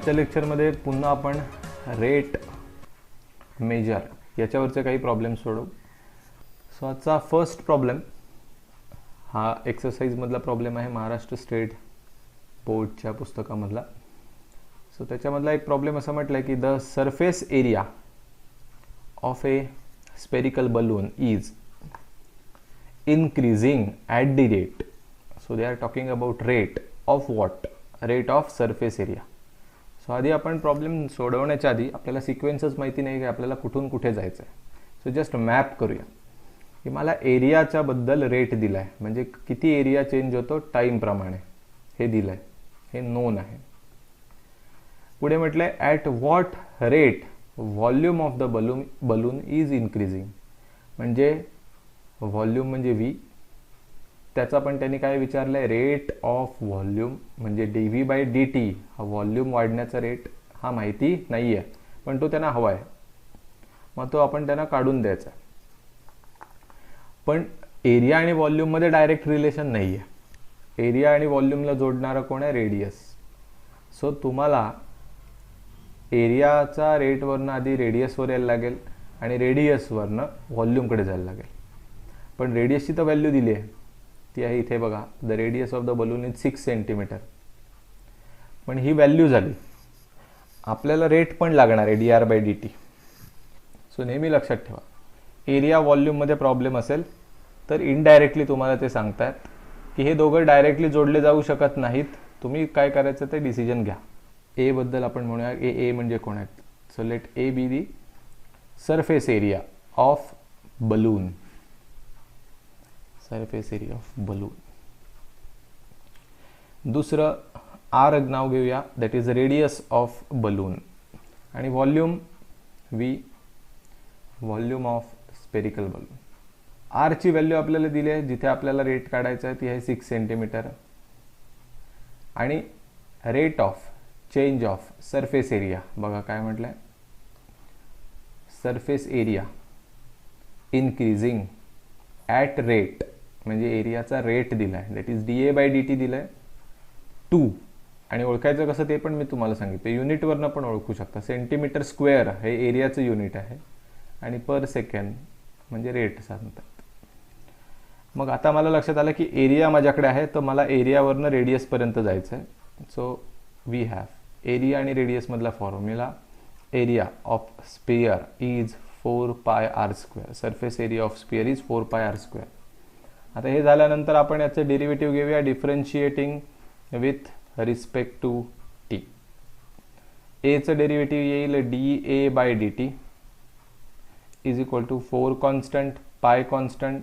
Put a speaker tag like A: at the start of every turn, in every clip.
A: आजच्या लेक्चरमध्ये पुन्हा आपण रेट मेजर याच्यावरचे काही प्रॉब्लेम सोडवू. सो आजचा फर्स्ट प्रॉब्लेम हा एक्सरसाइजमधला प्रॉब्लेम आहे, महाराष्ट्र स्टेट बोर्डच्या पुस्तकामधला. सो त्याच्यामधला एक प्रॉब्लेम असं म्हटलं आहे की the surface area of a spherical balloon is increasing at the rate. So they are talking about rate of what? Rate of surface area. So आधी आपण प्रॉब्लेम सोडवण्याच्या आधी आपल्याला सिक्वेन्सच माहिती नाही की आपल्याला कुठून कुठे जायचं आहे. सो जस्ट मॅप करूया की मला एरियाच्या बद्दल रेट दिला आहे, म्हणजे किती एरिया चेंज होतो टाईमप्रमाणे हे दिलं आहे, हे नोन आहे. पुढे म्हटलं आहे at what rate volume of the balloon is increasing. म्हणजे व्हॉल्यूम म्हणजे व्ही, त्याचा पण त्यांनी काय विचारलं आहे, रेट ऑफ व्हॉल्यूम म्हणजे D V by D T. हा व्हॉल्यूम वाढण्याचा रेट हा माहिती नाही आहे, पण तो त्यांना हवा आहे, मग तो आपण त्यांना काढून द्यायचा. पण एरिया आणि व्हॉल्यूममध्ये डायरेक्ट रिलेशन नाही आहे. एरिया आणि व्हॉल्यूमला जोडणारा कोण आहे, रेडियस. सो तुम्हाला एरियाचा रेटवरनं आधी रेडियसवर यायला लागेल आणि रेडियसवरनं व्हॉल्यूमकडे जायला लागेल. पण रेडियसची तर व्हॅल्यू दिली आहे, ती आहे इथे बघा, the radius of the balloon is 6 centimetre. पण ही व्हॅल्यू झाली, आपल्याला रेट पण लागणार आहे D R by D T. So नेहमी लक्षात ठेवा, एरिया व्हॉल्यूममध्ये प्रॉब्लेम असेल तर इनडायरेक्टली तुम्हाला ते सांगतात की हे दोघं डायरेक्टली जोडले जाऊ शकत नाहीत, तुम्ही काय करायचं ते डिसिजन घ्या. ए बद्दल आपण म्हणूया, ए म्हणजे कोण आहेत. So let A be the surface area of balloon. Surface area of balloon. दुसरं आर नाव घेऊया, that is radius of balloon. आणि volume V, volume of spherical balloon. आरची व्हॅल्यू आपल्याला दिली आहे, जिथे आपल्याला रेट काढायचं आहे ती आहे 6 सेंटीमीटर. आणि rate of change of surface area बघा काय म्हटलं आहे, surface area increasing at rate, म्हणजे एरियाचा रेट दिला आहे, that is D A by D T दिलं आहे 2. आणि ओळखायचं कसं ते पण मी तुम्हाला सांगितलं, युनिटवरनं पण ओळखू शकता. सेंटीमीटर स्क्वेअर हे एरियाचं युनिट आहे आणि पर सेकंड म्हणजे रेट सांगतात. मग आता मला लक्षात आलं की एरिया माझ्याकडे आहे, तर मला एरियावरनं रेडियसपर्यंत जायचं आहे. सो वी हॅव एरिया आणि रेडियसमधला formula, area of sphere is 4 pi R square. Surface area of sphere is 4 pi R square. आता हे झाल्यानंतर आपण याचे डेरिव्हेटिव्ह घेऊया, differentiating with respect to T. एचं डेरिव्हेटिव्ह येईल D A by D T is equal to 4 constant pi constant,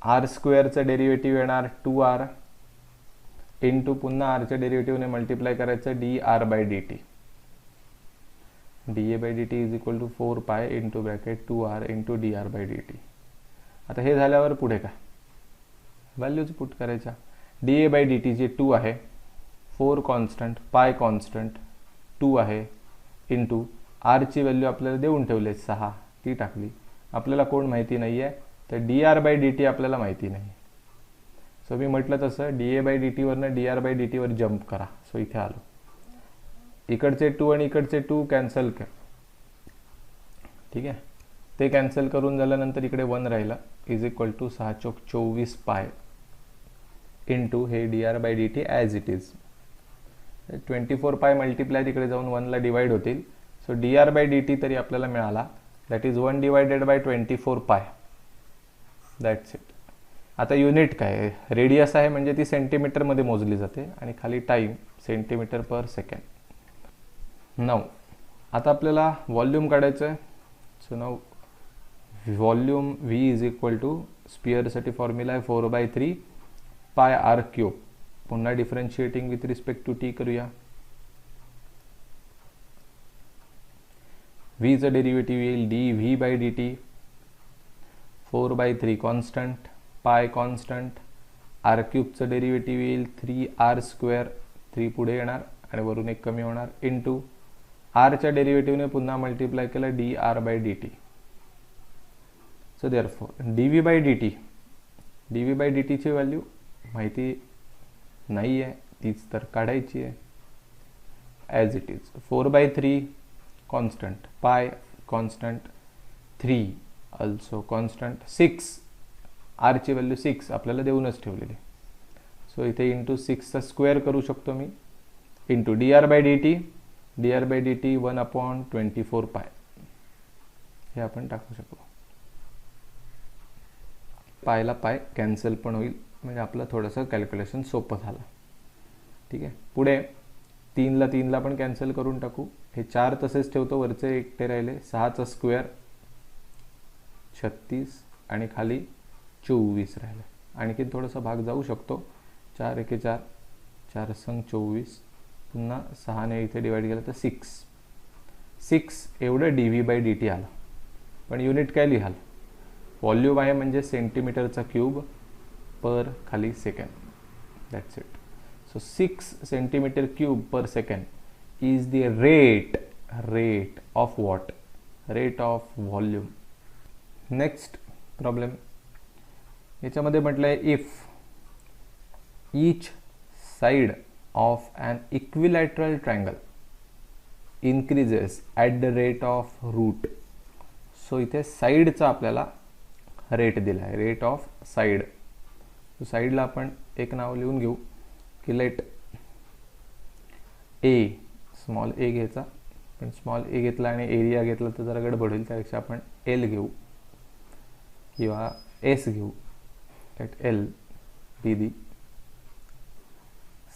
A: R स्क्वेअरचं derivative येणार 2r इंटू पुन्हा आरच्या डेरिव्हेटिव्हने मल्टिप्लाय करायचं D R by D T. D A by D T is equal to 4 pi into bracket 2r into D R by D T. आता हे झाल्यावर पुढे काय, व्हॅल्यूज पुट करायच्या. D A by D T जे 2 आहे, 4 constant pi constant 2 आहे into आरची value आपल्याला देऊन ठेवले 6, ती टाकली. आपल्याला कोण माहिती नाही आहे, तर D R by D T आपल्याला माहिती नाही. सो मी म्हटलं तसं डी ए बाय डी टीवरनं डी आर बाय डी टीवर जम्प करा. सो इथे आलो, इकडचे 2 आणि इकडचे 2 कॅन्सल कर, ठीक आहे. ते कॅन्सल करून झाल्यानंतर इकडे 1 राहिला, is equal to 6 Chowk 24 pi into हे D R by D T as it is. 24 pi multiply तिकडे जाऊन 1ला डिवाइड होतील. So D R by D T तरी आपल्याला मिळाला, that is 1 divided by 24 pi. That's it. आता युनिट काय, रेडियस आहे म्हणजे ती सेंटीमीटरमध्ये मोजली जाते आणि खाली टाईम सेंटीमीटर पर सेकंड. नाव आता आपल्याला व्हॉल्यूम काढायचं आहे. सो नाव volume V is equal to स्पियरसाठी फॉर्म्युला आहे 4/3 पाय आर क्यूब. पुन्हा differentiating with respect to T करूया. व्हीचं डेरिव्हेटिव्ह येईल D V by D T 4/3 constant pi constant, R क्यूबचं डेरिव्हेटिव्ह येईल 3r स्क्वेअर, 3 पुढे येणार आणि वरून 1 कमी होणार इंटू आरच्या डेरिव्हेटिव्हने पुन्हा मल्टिप्लाय केलं D R by D T. So therefore D V by D T, D V by D टीची व्हॅल्यू माहिती नाही आहे, तीच तर काढायची आहे. As it is. 4/3 constant, pi constant, 3 also constant, 6 आरची व्हॅल्यू 6 आपल्याला देऊनच ठेवलेली. सो इथे इंटू 6चा स्क्वेअर करू शकतो मी, इंटू dr/dt, dr/dt 1/24 पाय हे आपण टाकू शकतो. पायला पाय कॅन्सल पण होईल, म्हणजे आपलं थोडंसं कॅल्क्युलेशन सोपं झालं. ठीक आहे. पुढे 3ला 3ला पण कॅन्सल करून टाकू. हे 4 तसेच ठेवतो, वरचे एकटे राहिले. 6चा स्क्वेअर 36 आणि खाली 24 राहिलं. आणखी थोडंसं भाग जाऊ शकतो. 4 एके 4, 4 संग 24, पुन्हा 6ने इथे डिवाइड केलं तर 6 एवढं dv/dt आलं. पण युनिट काय लिहाल? व्हॉल्यूम आहे म्हणजे सेंटीमीटरचा क्यूब पर खाली second. That's it. So 6 centimetre cube per second is the rate of what? Rate of volume. Next problem याच्यामध्ये म्हटलंय if each side of an equilateral triangle increases at the rate of root. So इथे साईडचा आपल्याला rate दिला आहे, rate of side. साईडला आपण एक नाव लिहून घेऊ की लेट ए, स्मॉल ए घ्यायचा. पण स्मॉल ए घेतला आणि एरिया घेतला तर जरा गडबड होईल, त्यापेक्षा आपण एल घेऊ किंवा एस घेऊ. Let L be the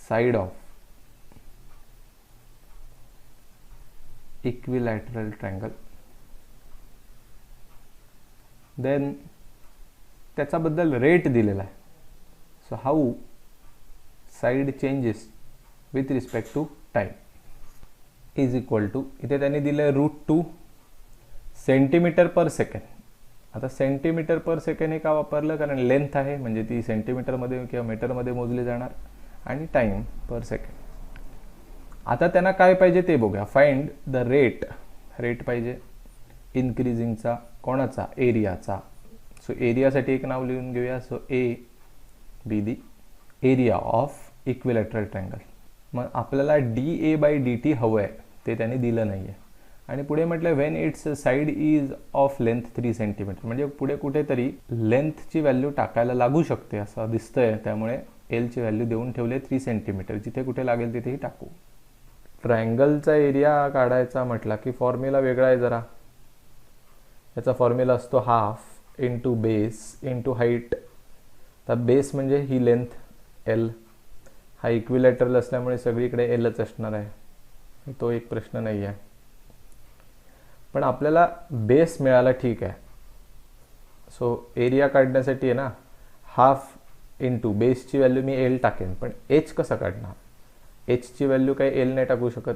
A: side of equilateral triangle. Then त्याच्याबद्दल रेट दिलेला आहे. So how side changes with respect to time is equal to, इथे त्यांनी दिलं √2 सेंटीमीटर पर सेकंड. आता सेंटीमीटर पर सेकंड हे का वापरलं? कारण लेंथ आहे म्हणजे ती सेंटीमीटरमध्ये किंवा मीटरमध्ये मोजली जाणार, आणि टाइम पर सेकंड. आता त्यांना काय पाहिजे ते बघूया. फाइंड द रेट पाहिजे इन्क्रीजिंगचा. कोणाचा? एरियाचा. सो एरियासाठी एक नाव लिहून घेऊया. So A be the area of equilateral triangle. मग आपल्याला dA/dt हवं आहे, ते त्यांनी दिलं नाही आहे. आणि पुढे म्हटलं when it's side is of length 3 centimetre, म्हणजे पुढे कुठेतरी लेंथची व्हॅल्यू टाकायला लागू शकते असं दिसतंय. त्यामुळे एलची व्हॅल्यू देऊन ठेवले 3 सेंटीमीटर. जिथे कुठे लागेल तिथेही टाकू. ट्रायंगलचा एरिया काढायचा म्हटला की फॉर्म्युला वेगळा आहे जरा. याचा फॉर्म्युला असतो half into base into height. तर बेस म्हणजे ही लेंथ एल, हा इक्विलॅटरल असल्यामुळे सगळीकडे एलच असणार आहे. तो एक प्रश्न नाही आहे. पण आपल्याला बेस मिळाला, ठीक आहे. सो एरिया काढण्यासाठी आहे ना, हाफ इंटू बेसची व्हॅल्यू मी एल टाकेन. पण एच कसं काढणार? एचची व्हॅल्यू काय एल नाही टाकू शकत.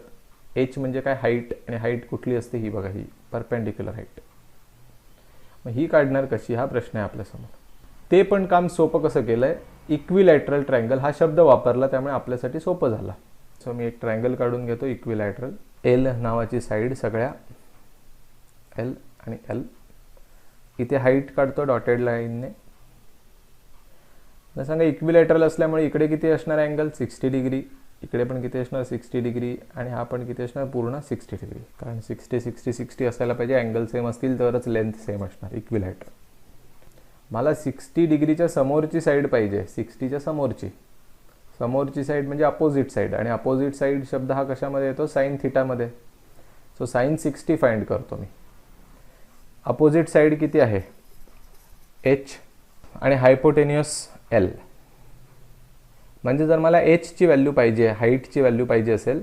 A: एच म्हणजे काय? हाईट. आणि हाईट कुठली असते? ही बघा, ही परपेंडिक्युलर हाईट. मग ही काढणार कशी? हा प्रश्न आहे आपल्यासमोर. ते पण काम सोपं कसं केलंय? इक्विलॅटरल ट्रायंगल हा शब्द वापरला, त्यामुळे आपल्यासाठी सोपं झाला. सो मी एक ट्रायंगल काढून घेतो इक्विलॅटरल. एल नावाची साईड सगळ्या एल आणि एल. इथे हाईट काढतो डॉटेड लाईनने. सांगा इक्विलॅटरल असल्यामुळे इकडे किती असणार अँगल? 60 डिग्री. इकडे पण किती असणार? 60 डिग्री. आणि हा पण किती असणार? पूर्ण 60 डिग्री. कारण 60 60 60 असायला पाहिजे. अँगल सेम असतील तरच लेंथ सेम असणार इक्विलॅटरल. मला 60 डिग्रीच्या समोरची साईड पाहिजे. 60च्या समोरची साईड म्हणजे अपोजिट साईड. आणि अपोजिट साईड शब्द हा कशामध्ये येतो? साइन थिटामध्ये. सो साइन 60 फाइंड करतो मी. अपोजिट साईड किती आहे? एच. आणि हायपोटेन्युअस एल. म्हणजे जर मला एचची व्हॅल्यू पाहिजे, हाईटची व्हॅल्यू पाहिजे असेल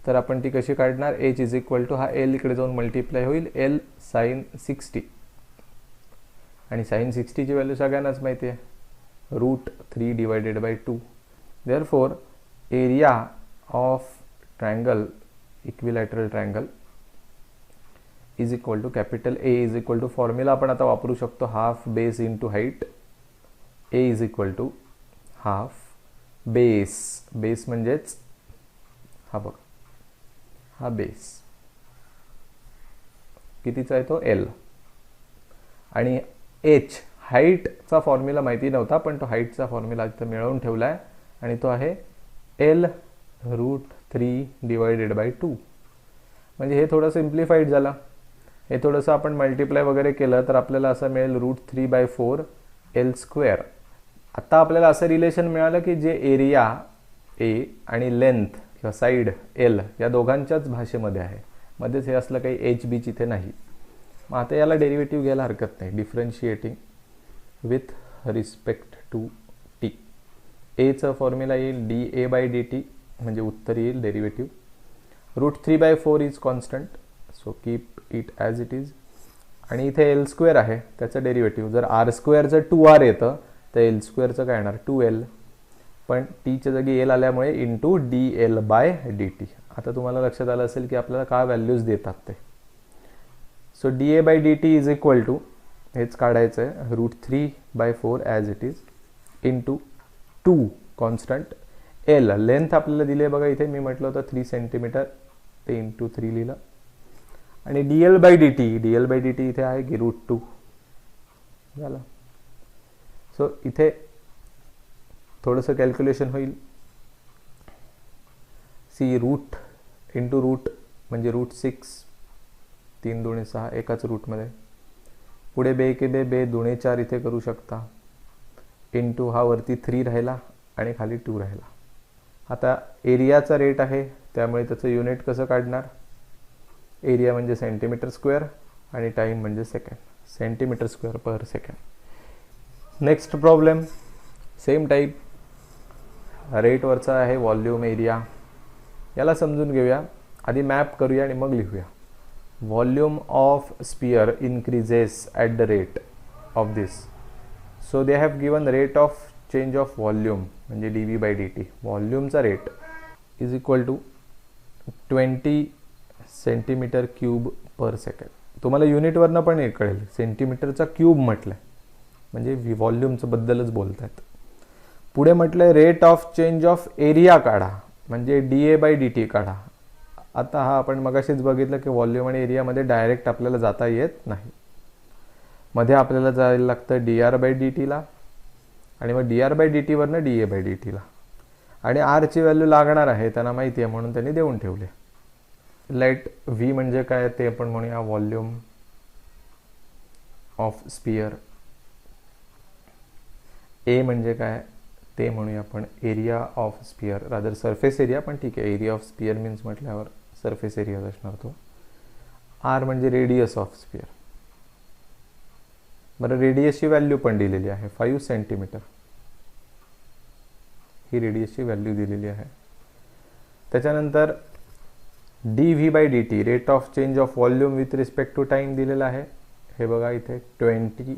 A: तर आपण ती कशी काढणार? एच इज इक्वल टू हा एल इकडे जाऊन मल्टिप्लाय होईल एल साइन 60. आणि साइन 60ची व्हॅल्यू सगळ्यांनाच माहिती आहे, √3 divided by 2. Therefore area of triangle, equilateral triangle is equal to capital A is equal to, formula आपण आता वापरू शकतो, half base into height. A is equal to half base. Base म्हणजेच हा बघ, हा बेस कितीचा आहे तो? एल. आणि एच हाईटचा फॉर्म्युला माहिती नव्हता, पण तो हाईटचा फॉर्म्युला इथं मिळवून ठेवला आहे. आणि तो आहे एल 3/2. म्हणजे हे थोडं सिम्प्लिफाईड झालं. हे थोडंसं आपण मल्टिप्लाय वगैरे केलं तर आपल्याला असं मिळेल √3/4 L². आता आपल्याला असं रिलेशन मिळालं की जे एरिया ए आणि लेंथ किंवा साईड एल या दोघांच्याच भाषेमध्ये आहे, मध्येच हे असलं काही एच बी इथे नाही. मग आता याला डेरिव्हेटिव्ह घ्यायला हरकत नाही, differentiating with respect to T. एचं फॉर्म्युला येईल dA/dt, म्हणजे उत्तर येईल derivative. √3/4 is constant, so keep it as it is. आणि इथे L² आहे, त्याचं डेरिव्हेटिव्ह जर R² 2R येतं तर L² काय येणार 2L, पण टीच्या जागी एल आल्यामुळे इंटू dL/dt. आता तुम्हाला लक्षात आलं असेल की आपल्याला काय व्हॅल्यूज देतात ते. So dA/dt is equal to, हेच काढायचं आहे, √3/4 as it is into 2 constant L. Length आपल्याला दिली आहे बघा, इथे मी म्हटलं होतं 3 सेंटीमीटर, ते इंटू 3 लिहिलं. आणि dL/dt इथे आहे की √2 झालं. सो इथे थोडंसं कॅल्क्युलेशन होईल. सी रूट इंटू रूट म्हणजे √6, 3 दुणे 6 एकाच रूटमध्ये. पुढे बे के बे 2 4 इथे करू शकता, इंटू हा वरती 3 राहिला आणि खाली 2 राहिला. आता एरियाचा रेट आहे त्यामुळे त्याचं युनिट कसं काढणार, एरिया म्हणजे सेंटीमीटर² आणि टाईम म्हणजे second, cm²/s. Next problem same type, रेटवरचा आहे, व्हॉल्यूम एरिया. याला समजून घेऊया, आधी मॅप करूया आणि मग लिहूया. Volume of sphere increases at the rate of this. So they have given rate of change of volume म्हणजे dV/dt. व्हॉल्यूमचा rate is equal to 20 cm³/s. तुम्हाला युनिटवरनं पण हे कळेल, सेंटीमीटरचा क्यूब म्हटलं म्हणजे व्हॉल्यूमचं बद्दलच बोलत आहेत. पुढे म्हटलंय rate of change of area काढा म्हणजे dA/dt काढा. आता हा आपण मगाशीच बघितलं की व्हॉल्यूम आणि एरियामध्ये डायरेक्ट आपल्याला जाता येत नाही, मध्ये आपल्याला जायला लागतं dR/dt आणि मग dR/dt वरनं dA/dt आणि R ची व्हॅल्यू लागणार आहे त्यांना माहिती आहे म्हणून त्यांनी देऊन ठेवले. लेट V म्हणजे काय ते आपण म्हणूया व्हॉल्यूम ऑफ स्पियर. ए म्हणजे काय ते म्हणूया आपण area of sphere, rather surface area, पण ठीक आहे, एरिया ऑफ स्पियर मीन्स म्हटल्यावर सरफेस एरिया असणार तो. आर म्हणजे रेडियस ऑफ स्पियर. बरं, रेडियसची व्हॅल्यू पण दिलेली आहे 5 सेंटीमीटर, ही रेडियसची व्हॅल्यू दिलेली आहे. त्याच्यानंतर dV/dt rate of change of volume with respect to time दिलेला आहे. हे बघा इथे 20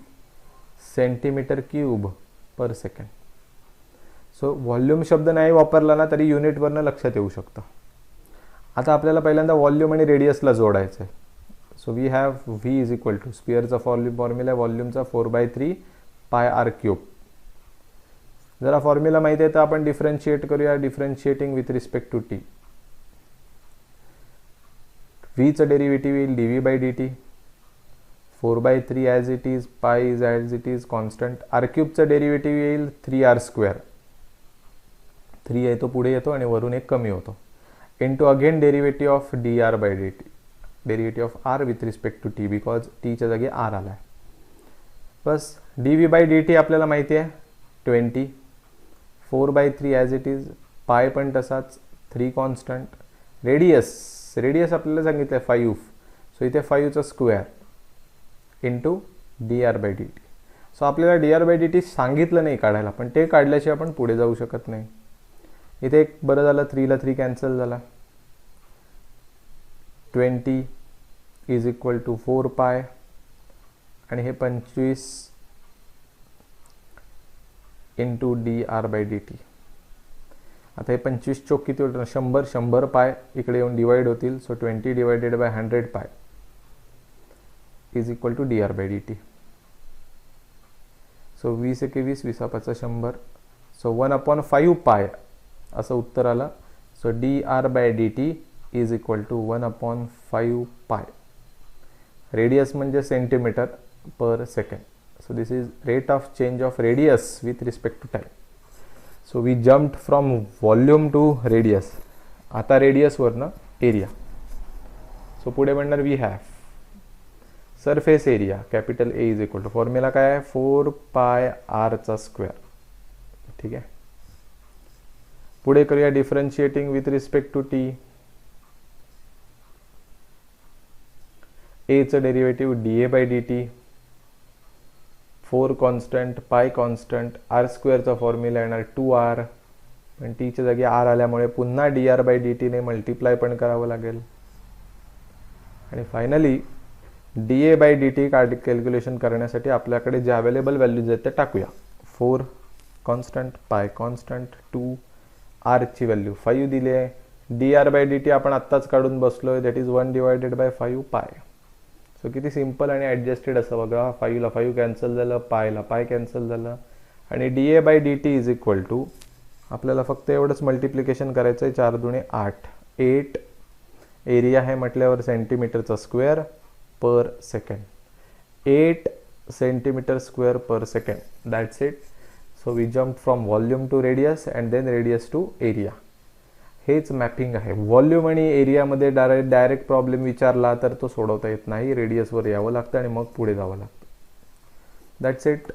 A: cm³/s. सो व्हॉल्यूम शब्द नाही वापरला ना तरी युनिटवरनं लक्षात येऊ शकतं. आता आपल्याला पहिल्यांदा व्हॉल्यूम आणि रेडियसला जोडायचं आहे. So we have V is equal to स्पियरचा फॉर्म्युला व्हॉल्यूमचा 4/3 πr³. जरा फॉर्म्युला माहिती आहे तर आपण डिफरन्शिएट करूया, differentiating with respect to T. Vचं डेरिव्हेटिव्ह येईल dV/dt, 4/3 as it is, pi is as it is constant. r³ derivative येईल 3r², 3 येतो पुढे येतो आणि वरून एक कमी होतो, into again derivative of dR/dt, derivative of r with respect to T, because टीच्या जागी r आला आहे. बस dV/dt आपल्याला माहिती आहे 20, 4/3 ॲज इट इज, पाय पण तसाच, 3 कॉन्स्टंट. रेडियस आपल्याला सांगितलं आहे 5, सो इथे 5चा स्क्वेअर इंटू dR/dt. सो आपल्याला dR/dt सांगितलं नाही काढायला, पण ते काढल्याशिवाय आपण पुढे जाऊ शकत नाही. इथे एक बरं झालं, 3ला 3 कॅन्सल झाला. 20 इज इक्वल टू 4 पाय आणि हे 25 इंटू dR/dt. आता हे 25 चोक किती होतं, 100 पाय इकडे येऊन डिवाइड होतील. So 20 divided by 100 pi is equal to dR/dt. So 20 × 20 20 100, so 1/5 pi असं उत्तर आलं. So dR/dt is equal to 1/5 पाय. रेडियस म्हणजे cm/s. So this is rate of change of radius with respect to time. So we jumped from volume to radius. आता रेडियसवरनं area. So पुढे म्हणणार we have surface area capital A is equal to formula काय आहे 4 पाय आरचा square. ठीक आहे. पुढे करूया differentiating with respect to T. एचं derivative D A by D T. 4 constant pi constant R स्क्वेअरचा फॉर्म्युला येणार 2r, पण टीच्या जागी आर आल्यामुळे पुन्हा डी आर बाय डी टीने मल्टिप्लाय पण करावं लागेल. आणि finally D A by D T calculation करण्यासाठी आपल्याकडे जे अवेलेबल व्हॅल्यूज आहेत ते टाकूया. 4 कॉन्स्टंट पाय कॉन्स्टंट 2 आरची व्हॅल्यू 5 दिली आहे. D R by D T आपण आत्ताच काढून बसलोय, दॅट इज 1 डिवायडेड बाय 5 पाय. सो किती सिम्पल आणि ॲडजस्टेड असं बघा. 5 ला 5 कॅन्सल झालं, पायला पाय कॅन्सल झालं. आणि D A by D T is equal to आपल्याला फक्त एवढंच मल्टिप्लिकेशन करायचं आहे. 4 दुणे 8. 8 एरिया आहे म्हटल्यावर सेंटीमीटरचा square per second. 8 centimetre square per second. That's it. So we jump from volume to radius and then radius to area. हेच mapping आहे. व्हॉल्यूम आणि एरियामध्ये डायरेक्ट प्रॉब्लेम विचारला तर तो सोडवता येत नाही. रेडियसवर यावं लागतं आणि मग पुढे जावं लागतं. That's it.